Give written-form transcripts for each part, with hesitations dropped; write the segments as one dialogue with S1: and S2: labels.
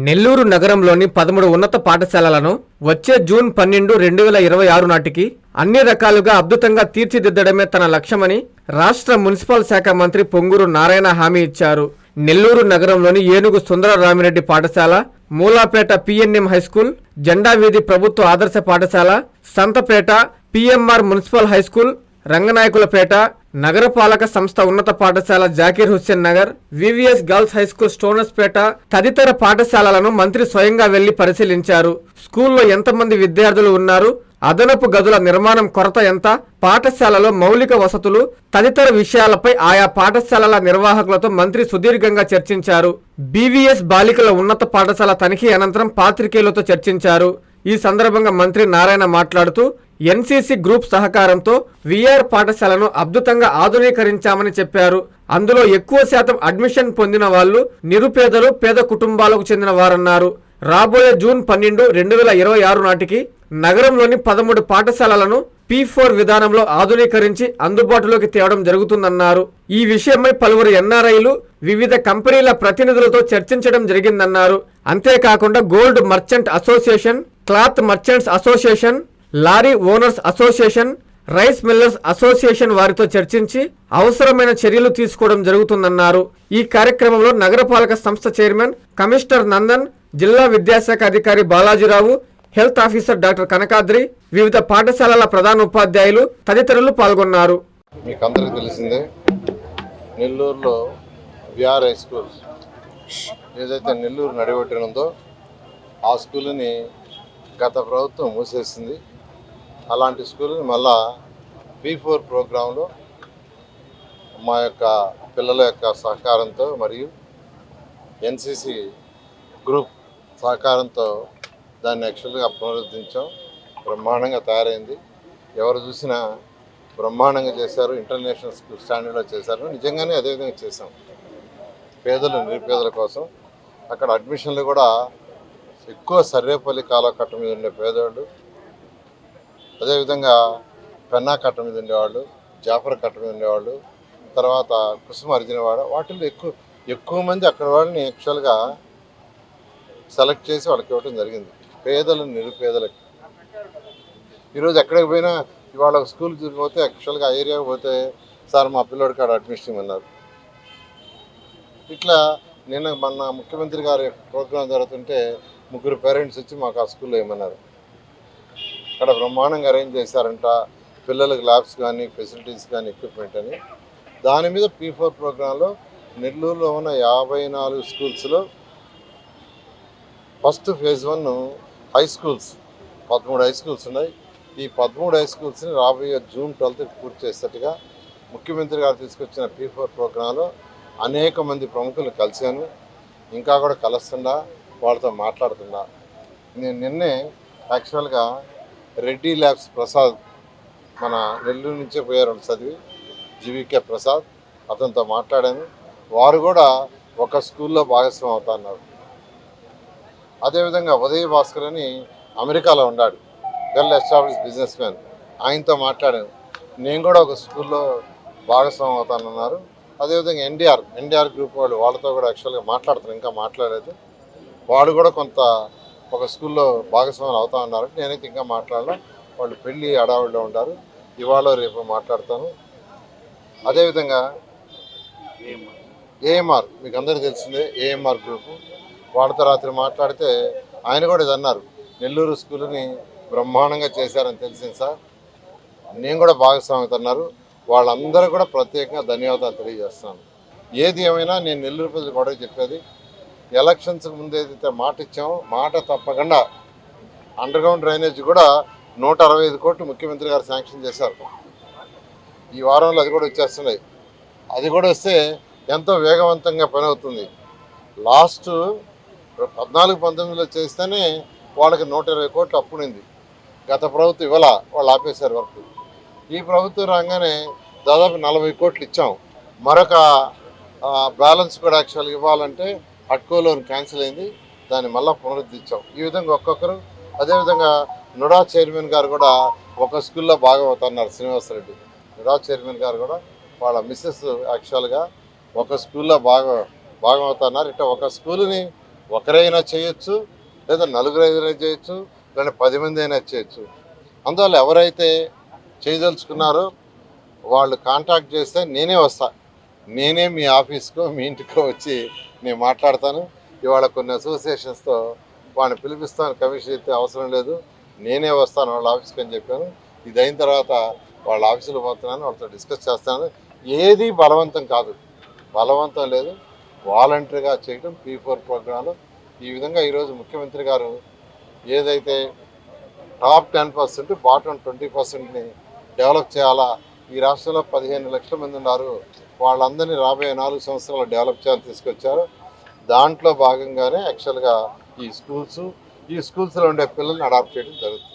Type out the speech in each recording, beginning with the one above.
S1: నెల్లూరు నగరంలోని 13 ఉన్నత పాఠశాలలను వచ్చే జూన్ 12, 2026 నాటికి అన్ని రకాలుగా అద్భుతంగా తీర్చిదిద్దడమే తన లక్ష్యమని రాష్ట్ర మున్సిపల్ శాఖ మంత్రి పొంగూరు నారాయణ హామీ ఇచ్చారు. నెల్లూరు నగరంలోని ఏనుగు సుందర రామిరెడ్డి పాఠశాల, మూలాపేట పిఎన్ఎం హైస్కూల్, జెండా వీధి ప్రభుత్వ ఆదర్శ పాఠశాల, Santhapeta PMR municipal high school, Ranganayakulapeta నగరపాలక సంస్థ ఉన్నత పాఠశాల Zakir Hussain Nagar, VVS girls high school Stonehousepeta తదితర పాఠశాలలను మంత్రి స్వయంగా వెళ్లి పరిశీలించారు. స్కూల్లో ఎంతమంది విద్యార్థులు ఉన్నారు, అదనపు గదుల నిర్మాణం కొరత ఎంత, పాఠశాలలో మౌలిక వసతులు తదితర విషయాలపై ఆయా పాఠశాలల నిర్వాహకులతో మంత్రి సుదీర్ఘంగా చర్చించారు. బీవీఎస్ బాలికల ఉన్నత పాఠశాల తనిఖీ అనంతరం పాత్రికేయులతో చర్చించారు. ఈ సందర్భంగా మంత్రి నారాయణ మాట్లాడుతూ ఎన్సీసీ గ్రూప్ సహకారంతో విఆర్ పాఠశాలను అద్భుతంగా ఆధునీకరించామని చెప్పారు. అందులో ఎక్కువ శాతం అడ్మిషన్ పొందిన వాళ్లు నిరుపేదలు, పేద కుటుంబాలకు చెందిన వారన్నారు. రాబోయే జూన్ 12, 2026 నాటికి నగరంలోని 13 పాఠశాలలను P4 విధానంలో ఆధునీకరించి అందుబాటులోకి తేవడం జరుగుతుందన్నారు. ఈ విషయమై పలువురు ఎన్ఆర్ఐలు, వివిధ కంపెనీల ప్రతినిధులతో చర్చించడం జరిగిందన్నారు. అంతేకాకుండా gold merchant association, cloth merchants association, lorry owners association, rice millers association వారితో చర్చించి అవసరమైన చర్యలు తీసుకోవడం జరుగుతుందన్నారు. ఈ కార్యక్రమంలో నగరపాలక సంస్థ చైర్మన్ కమిషనర్ నందన్, జిల్లా విద్యాశాఖ అధికారి Balaji Rao, health officer doctor Kanakadri, వివిధ పాఠశాలల ప్రధాన ఉపాధ్యాయులు తదితరులు పాల్గొన్నారు.
S2: మీకు అందరికీ తెలిసిందే, నెల్లూరులో విఆర్ హై స్కూల్ ఏదైతే నెల్లూరు నడిబొట్టినుందో ఆ స్కూల్ని గత ప్రభుత్వం మూసేసింది. అలాంటి స్కూల్ని మళ్ళా P4 ప్రోగ్రాంలో మా యొక్క పిల్లల యొక్క సహకారంతో మరియు ఎన్సీసీ గ్రూప్ సహకారంతో దాన్ని యాక్చువల్గా పునరుద్ధరించాం. బ్రహ్మాండంగా తయారైంది. ఎవరు చూసినా బ్రహ్మాండంగా చేశారు, ఇంటర్నేషనల్ స్కూల్ స్టాండర్డ్లో చేశారు. నిజంగానే అదేవిధంగా చేశాం. పేదలు, నిరుపేదల కోసం అక్కడ అడ్మిషన్లు కూడా ఎక్కువ సర్వేపల్లి కాలువ కట్ట మీద ఉండే పేదవాళ్ళు, అదేవిధంగా పెన్నా కట్ట మీద ఉండేవాళ్ళు, జాఫర్ కట్ట మీద ఉండేవాళ్ళు, తర్వాత కుసుమ అర్జునవాడ, వాటిల్లో ఎక్కువ మంది అక్కడ వాళ్ళని యాక్చువల్గా సెలెక్ట్ చేసి వాళ్ళకి ఇవ్వడం జరిగింది. పేదలు, నిరుపేదలకి ఈరోజు ఎక్కడికి పోయినా ఇవాళ స్కూల్కి పోతే యాక్చువల్గా ఆ ఏరియాకి పోతే సార్ మా పిల్లోడికి ఆడ అడ్మిషన్ ఇవ్వమన్నారు. ఇట్లా నిన్న మన ముఖ్యమంత్రి గారి ప్రోగ్రాం జరుగుతుంటే 3 పేరెంట్స్ వచ్చి మాకు ఆ స్కూల్లో ఏమన్నారు. అక్కడ బ్రహ్మాండంగా అరేంజ్ చేశారంట, పిల్లలకు ల్యాబ్స్ కానీ, ఫెసిలిటీస్ కానీ, ఎక్విప్మెంట్ అని. దాని మీద P4 ప్రోగ్రాంలో నెల్లూరులో ఉన్న 54 స్కూల్స్లో first phase 1 high schools 13 high schools ఉన్నాయి. ఈ 13 హై స్కూల్స్ని రాబోయే జూన్ 12 పూర్తి చేసేట్టుగా ముఖ్యమంత్రి గారు తీసుకొచ్చిన P4 ప్రోగ్రాంలో అనేక మంది ప్రముఖులు కలిశాను. ఇంకా కూడా కలుస్తుండా, వాళ్ళతో మాట్లాడుతున్నా. నేను నిన్నే యాక్చువల్గా రెడ్డి ల్యాబ్స్ ప్రసాద్, మన నెల్లూరు నుంచే పోయారు చదివి, జీవికే ప్రసాద్, అతనితో మాట్లాడాను. వారు కూడా ఒక స్కూల్లో భాగస్వామి అవుతున్నారు. అదేవిధంగా ఉదయ్ భాస్కర్ అని అమెరికాలో ఉన్నాడు, వెల్ ఎస్టాబ్లిష్ బిజినెస్ మ్యాన్, ఆయనతో మాట్లాడాను. నేను కూడా ఒక స్కూల్లో భాగస్వామి అవుతానన్నారు. అదేవిధంగా ఎన్డీఆర్ గ్రూప్ వాళ్ళతో కూడా యాక్చువల్గా మాట్లాడుతాను, ఇంకా మాట్లాడలేదు. వాళ్ళు కూడా కొంత ఒక స్కూల్లో భాగస్వాములు అవుతా ఉన్నారు. నేనైతే ఇంకా మాట్లాడలే, వాళ్ళు పెళ్ళి హడావుడిలో ఉంటారు. ఇవాళ రేపు మాట్లాడతాను. అదేవిధంగా ఏఎంఆర్, మీకు అందరికీ తెలిసిందే, ఏఎంఆర్ గ్రూపు వాళ్ళతో రాత్రి మాట్లాడితే ఆయన కూడా ఇది అన్నారు, నెల్లూరు స్కూల్ని బ్రహ్మాండంగా చేశారని తెలిసింది సార్, నేను కూడా భాగస్వామి అవుతున్నారు. వాళ్ళందరూ కూడా ప్రత్యేకంగా ధన్యవాదాలు తెలియజేస్తున్నాను. ఏది ఏమైనా నేను నెల్లూరు ప్రజలు కూడా చెప్పేది, ఎలక్షన్స్కి ముందు ఏదైతే మాట ఇచ్చామో మాట తప్పకుండా అండర్గ్రౌండ్ డ్రైనేజ్ కూడా 165 కోట్లు ముఖ్యమంత్రి గారు శాంక్షన్ చేశారు. ఈ వారంలో అది కూడా వచ్చేస్తున్నాయి. అది కూడా వస్తే ఎంతో వేగవంతంగా పని అవుతుంది. లాస్ట్ 14-19లో చేస్తేనే వాళ్ళకి 120 కోట్లు అప్పుడుంది. గత ప్రభుత్వం ఇవ్వాల, వాళ్ళు ఆపేశారు వర్క్. ఈ ప్రభుత్వం రాగానే దాదాపు 40 కోట్లు ఇచ్చాం. మరొక బ్యాలెన్స్ కూడా యాక్చువల్గా ఇవ్వాలంటే అట్కో లోన్ క్యాన్సిల్ అయింది, దాన్ని మళ్ళీ పునరుద్ధరించాం. ఈ విధంగా ఒక్కొక్కరు. అదేవిధంగా నుడా చైర్మన్ గారు కూడా ఒక స్కూల్లో భాగం అవుతున్నారు, శ్రీనివాసరెడ్డి నుడా చైర్మన్ గారు కూడా వాళ్ళ మిస్సెస్ యాక్చువల్గా ఒక స్కూల్లో భాగం అవుతున్నారు. ఇట్లా ఒక స్కూల్ని ఒకరైనా చేయొచ్చు, లేదా నలుగురైనా చేయొచ్చు, లేదా 10 మంది అయినా చేయొచ్చు. అందువల్ల ఎవరైతే చేయదలుచుకున్నారో వాళ్ళు కాంటాక్ట్ చేస్తే నేనే వస్తా. నేనే మీ ఆఫీస్కో మీ ఇంటికో వచ్చి నేను మాట్లాడతాను. ఇవాళ కొన్ని అసోసియేషన్స్తో వాడిని పిలిపిస్తాను, కమిషన్ అయితే అవసరం లేదు, నేనే వస్తాను వాళ్ళ ఆఫీస్కి అని చెప్పాను. ఇది అయిన తర్వాత వాళ్ళ ఆఫీసులో పోతున్నాను, వాళ్ళతో డిస్కస్ చేస్తాను. ఏది బలవంతం కాదు, బలవంతం లేదు, వాలంటరీగా చేయడం P4 ప్రోగ్రాంలు. ఈ విధంగా ఈరోజు ముఖ్యమంత్రి గారు ఏదైతే టాప్ 10% బాటమ్ 20%ని డెవలప్ చేయాలా, ఈ రాష్ట్రంలో 15 లక్షల మంది ఉన్నారు, వాళ్ళందరినీ రాబోయే 4 సంవత్సరాలు డెవలప్ చేయాలని తీసుకొచ్చారు. దాంట్లో భాగంగానే యాక్చువల్గా ఈ స్కూల్స్లో ఉండే పిల్లల్ని అడాప్ట్ చేయడం జరుగుతుంది.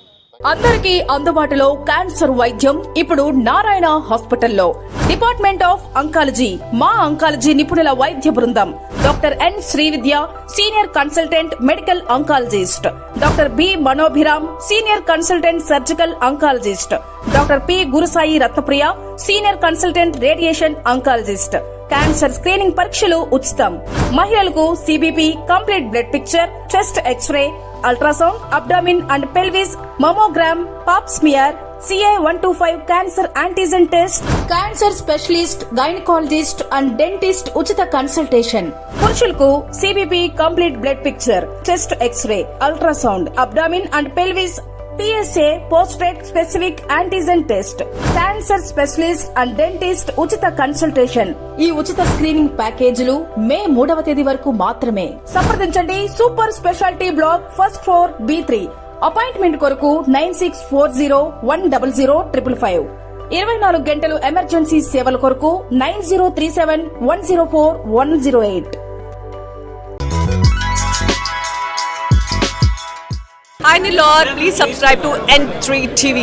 S3: అందరికీ అందుబాటులో క్యాన్సర్ వైద్యం ఇప్పుడు నారాయణ హాస్పిటల్లో. డిపార్ట్మెంట్ ఆఫ్ అంకాలజీ, మా అంకాలజీ నిపుణుల వైద్య బృందం. Doctor N Srividya, senior consultant medical oncologist. Doctor B Manobhiram, senior consultant surgical oncologist. Doctor P Gurusai Ratnapriya, senior consultant radiation oncologist. Cancer screening పరీక్షలు ఉచితం. మహిళలకు CBP, complete blood picture, chest X-ray, ultrasound, abdomen and pelvis, mammogram, pap smear, CA-125 cancer antigen test, cancer specialist, gynaecologist and dentist ఉచిత consultation. పురుషులకు CBP, complete blood picture, chest X-ray, ultrasound, abdomen and pelvis, PSA పోస్ట్రేట్ specific antigen test, cancer specialist and dentist ఉచిత consultation. ఈ ఉచిత screening ప్యాకేజీలు మే 3వ తేదీ వరకు మాత్రమే. సంప్రదించండి super speciality block, first floor, B3. Appointment కొరకు 9640100555. 24 గంటలు ఎమర్జెన్సీ సేవల కొరకు 9037104108.
S4: Hi Nilor, please subscribe to N3 TV.